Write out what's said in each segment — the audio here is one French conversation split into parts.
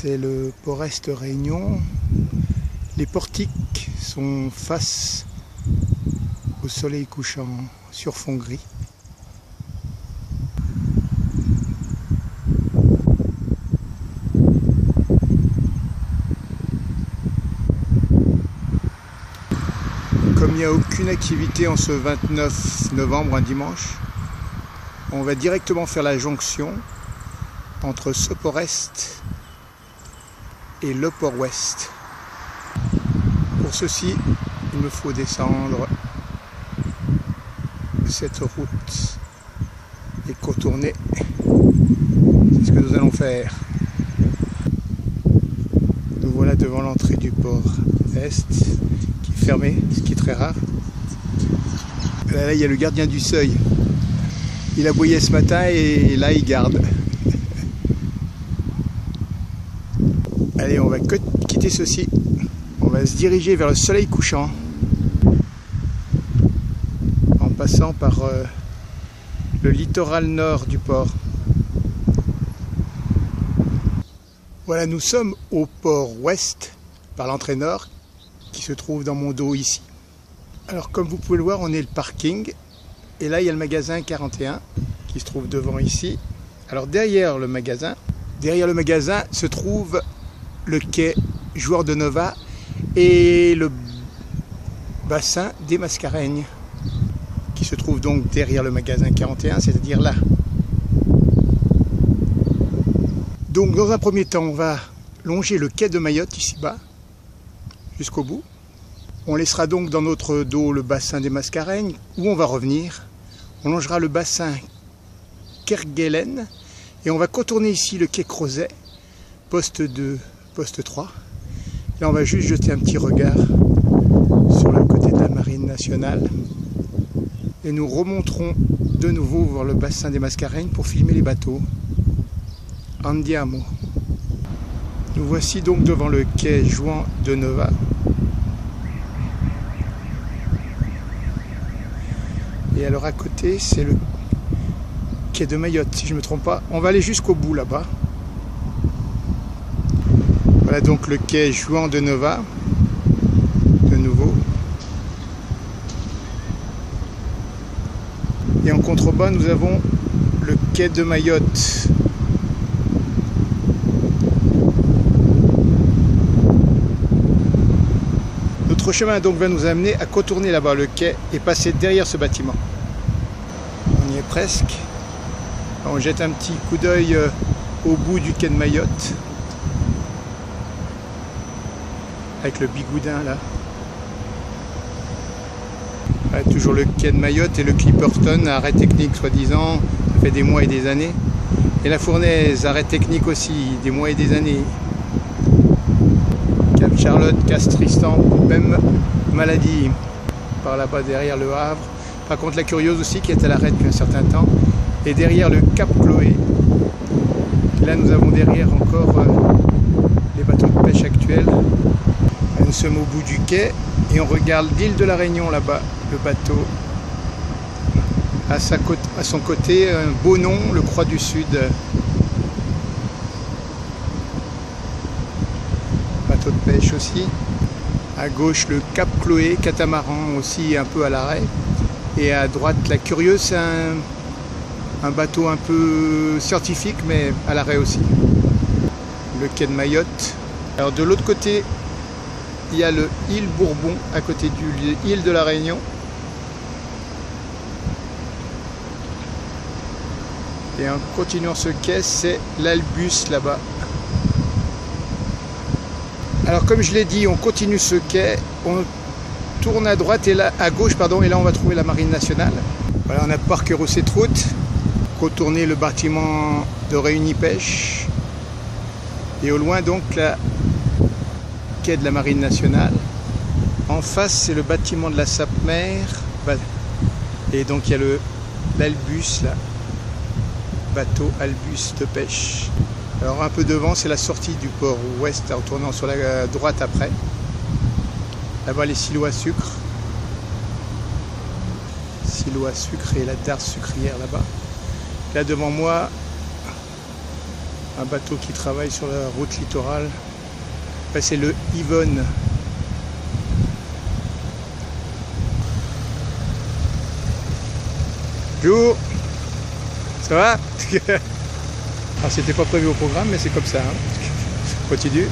C'est le port-est Réunion. Les portiques sont face au soleil couchant sur fond gris. Comme il n'y a aucune activité en ce 29 novembre, un dimanche, on va directement faire la jonction entre ce port-est et le port-ouest. Pour ceci, il me faut descendre cette route et contourner. C'est ce que nous allons faire. Nous voilà devant l'entrée du port-est qui est fermé, ce qui est très rare. Là, il y a le gardien du seuil. Il aboyait ce matin et là, il garde. Allez, on va quitter ceci. On va se diriger vers le soleil couchant en passant par le littoral nord du port. Voilà, nous sommes au port ouest par l'entrée nord qui se trouve dans mon dos ici. Alors comme vous pouvez le voir, on est le parking et là il y a le magasin 41 qui se trouve devant ici. Alors derrière le magasin se trouve le quai Joueur de Nova et le bassin des Mascareignes qui se trouve donc derrière le magasin 41, c'est-à-dire là. Donc dans un premier temps, on va longer le quai de Mayotte ici bas jusqu'au bout. On laissera donc dans notre dos le bassin des Mascareignes où on va revenir. On longera le bassin Kerguelen et on va contourner ici le quai Crozet, poste 2, poste 3. Là on va juste jeter un petit regard sur le côté de la marine nationale et nous remonterons de nouveau vers le bassin des Mascareignes pour filmer les bateaux. Andiamo. Nous voici donc devant le quai Joueur de Nova. Et alors à côté c'est le quai de Mayotte si je ne me trompe pas. On va aller jusqu'au bout là-bas. Voilà donc le quai Joueur de Nova, de nouveau. Et en contrebas, nous avons le quai de Mayotte. Notre chemin donc va nous amener à contourner là-bas le quai et passer derrière ce bâtiment. On y est presque. On jette un petit coup d'œil au bout du quai de Mayotte. Avec le bigoudin là. Ouais, toujours le quai de Mayotte et le Clipperton, arrêt technique soi-disant, ça fait des mois et des années. Et la Fournaise, arrêt technique aussi, des mois et des années. Cap Charlotte, Castristan, même maladie. Par là-bas derrière le Havre. Par contre la Curieuse aussi qui est à l'arrêt depuis un certain temps. Et derrière le Cap Chloé. Là nous avons derrière encore les bateaux de pêche actuels. Nous sommes au bout du quai et on regarde l'île de la Réunion là-bas, le bateau. À son côté, un beau nom, le Croix du Sud. Bateau de pêche aussi. À gauche, le Cap Chloé, catamaran aussi un peu à l'arrêt. Et à droite, la Curieuse, c'est un bateau un peu scientifique mais à l'arrêt aussi. Le quai de Mayotte. Alors de l'autre côté, il y a le île Bourbon à côté de l'île de la Réunion. Et en continuant ce quai, c'est l'Albus là-bas. Alors comme je l'ai dit, on continue ce quai, on tourne à droite et là à gauche pardon, et là on va trouver la marine nationale. Voilà, on a parcouru cette route, contourner le bâtiment de Réunipêche. Et au loin donc la quai de la marine nationale. En face c'est le bâtiment de la Sapmer et donc il y a l'Albus là, bateau Albus de pêche. Alors un peu devant c'est la sortie du port ouest en tournant sur la droite après. Là-bas les silos à sucre. Silo à sucre et la darse sucrière là-bas. Là devant moi un bateau qui travaille sur la route littorale. Enfin, c'est le Yvonne. Bonjour, ça va? Alors c'était pas prévu au programme, mais c'est comme ça. Hein. On continue.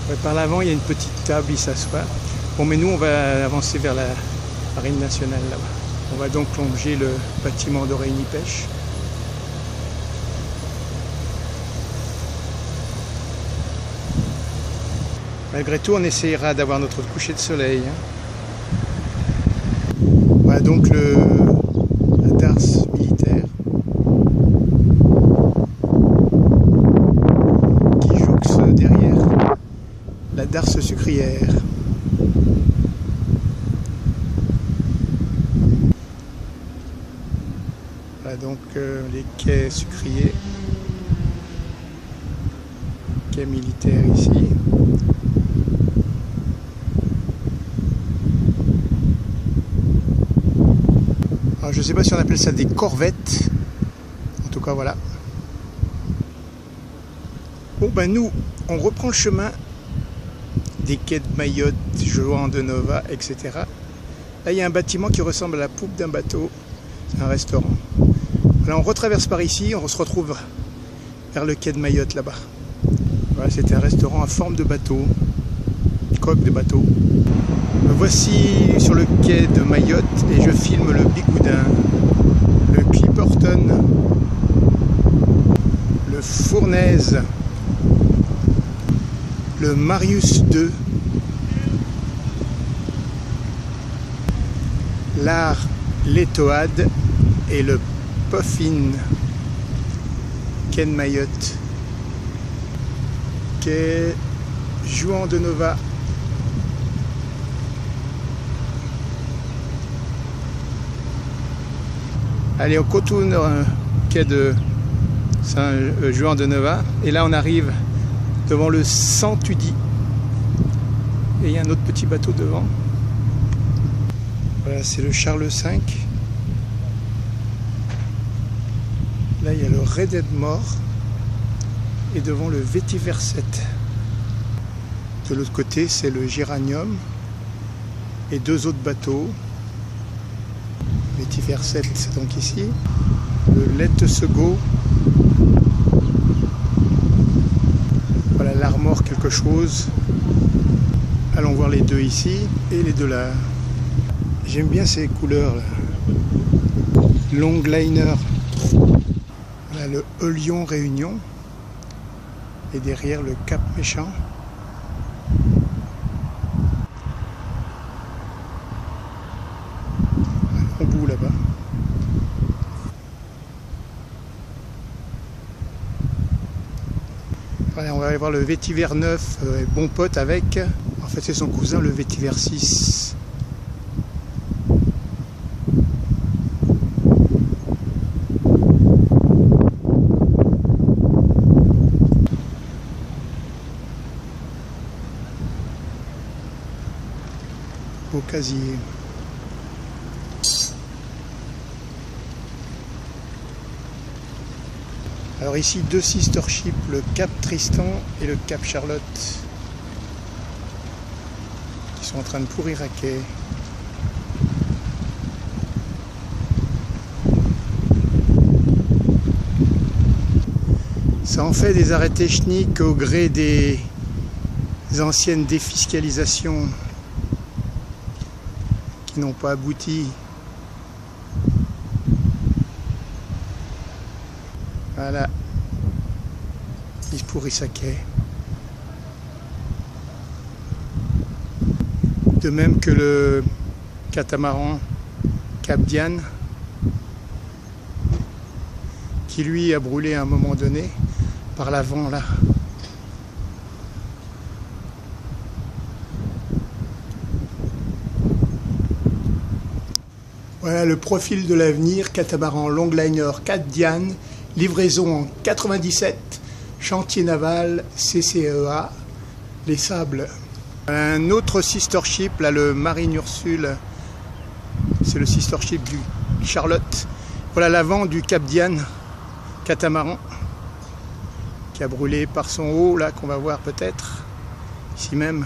Ouais, par l'avant, il y a une petite table, il s'assoit. Bon, mais nous, on va avancer vers la marine nationale là-bas. On va donc longer le bâtiment de Réunies-Pêche. Malgré tout, on essaiera d'avoir notre coucher de soleil. Voilà donc la darse militaire qui jouxte derrière la darse sucrière. Voilà donc les quais sucriers, quais militaires ici. Alors, je ne sais pas si on appelle ça des corvettes, en tout cas voilà. Bon ben nous, on reprend le chemin des quais de Mayotte, Joan de Nova, etc. Là il y a un bâtiment qui ressemble à la poupe d'un bateau, c'est un restaurant. Là on retraverse par ici, on se retrouve vers le quai de Mayotte là-bas. Voilà, c'est un restaurant à forme de bateau, coque de bateau. Me voici sur le quai de Mayotte et je filme le Bigoudin, le Clipperton, le Fournaise, le Marius II, l'Art Létoade et le Puffin. Quai de Mayotte, quai Joan de Nova. Allez, on continue quai de Saint-Juan de Nova et là on arrive devant le Santudi et il y a un autre petit bateau devant. Voilà, c'est le Charles V. Là il y a le Red Edmore et devant le Vetiver 7. De l'autre côté c'est le Géranium et deux autres bateaux. Vetiver 7 c'est donc ici, le Lettesego, voilà l'Armor quelque chose, allons voir les deux ici et les deux là. J'aime bien ces couleurs là. Longliner, voilà le Heulion Réunion et derrière le Cap Méchant. Au bout là-bas. Voilà, on va aller voir le Vetiver 9, bon pote avec, en fait c'est son cousin le Vetiver 6. Beau casier. Alors ici deux sister ships, le Cap Tristan et le Cap Charlotte, qui sont en train de pourrir à quai. Ça en fait des arrêts techniques au gré des anciennes défiscalisations qui n'ont pas abouti. Voilà, il se pourrit à quai. De même que le catamaran Cap Diane, qui lui a brûlé à un moment donné par l'avant là. Voilà le profil de l'avenir, catamaran longliner Cap Diane. Livraison en 97, chantier naval, CCEA, les Sables. Un autre sister ship, là, le Marine Ursule, c'est le sister ship du Charlotte. Voilà l'avant du Cap Diane, catamaran, qui a brûlé par son haut, là, qu'on va voir peut-être, ici même.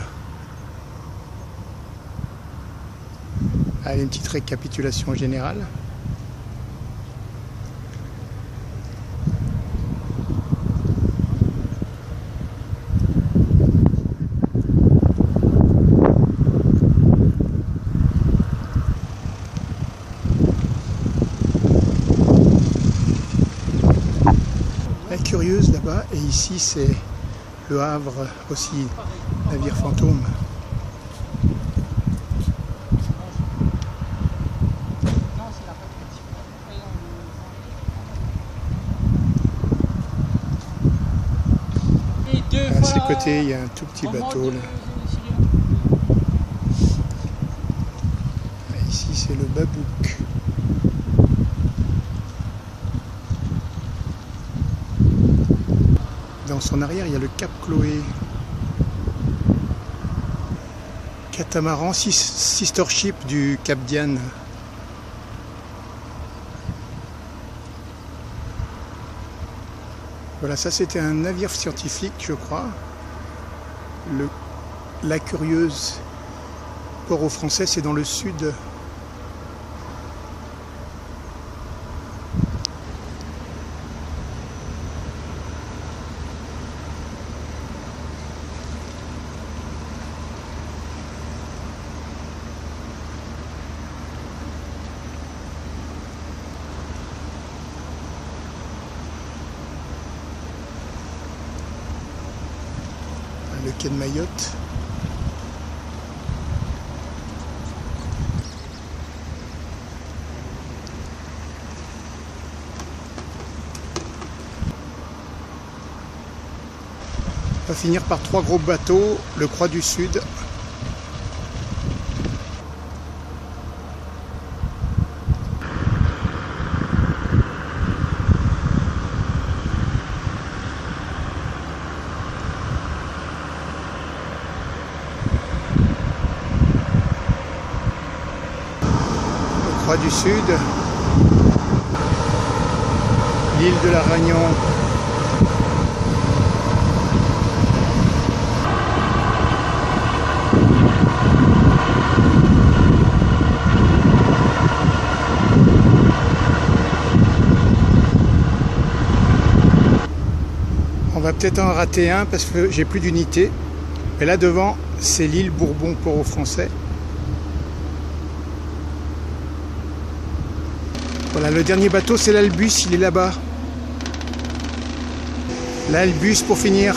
Allez, une petite récapitulation générale. Curieuse là-bas, et ici c'est le Havre aussi, navire fantôme. À ses côtés il y a un tout petit bateau là. Et ici c'est le Babouk. Dans son arrière, il y a le Cap Chloé. Catamaran, sister ship du Cap Diane. Voilà, ça c'était un navire scientifique, je crois. La Curieuse, port aux Français, c'est dans le sud. Le quai de Mayotte. On va finir par 3 gros bateaux, le Croix du Sud. Du Sud, l'île de la Réunion, on va peut-être en rater un parce que j'ai plus d'unité, mais là devant c'est l'île Bourbon, port aux Français. Voilà, le dernier bateau, c'est l'Albus, il est là-bas. L'Albus pour finir.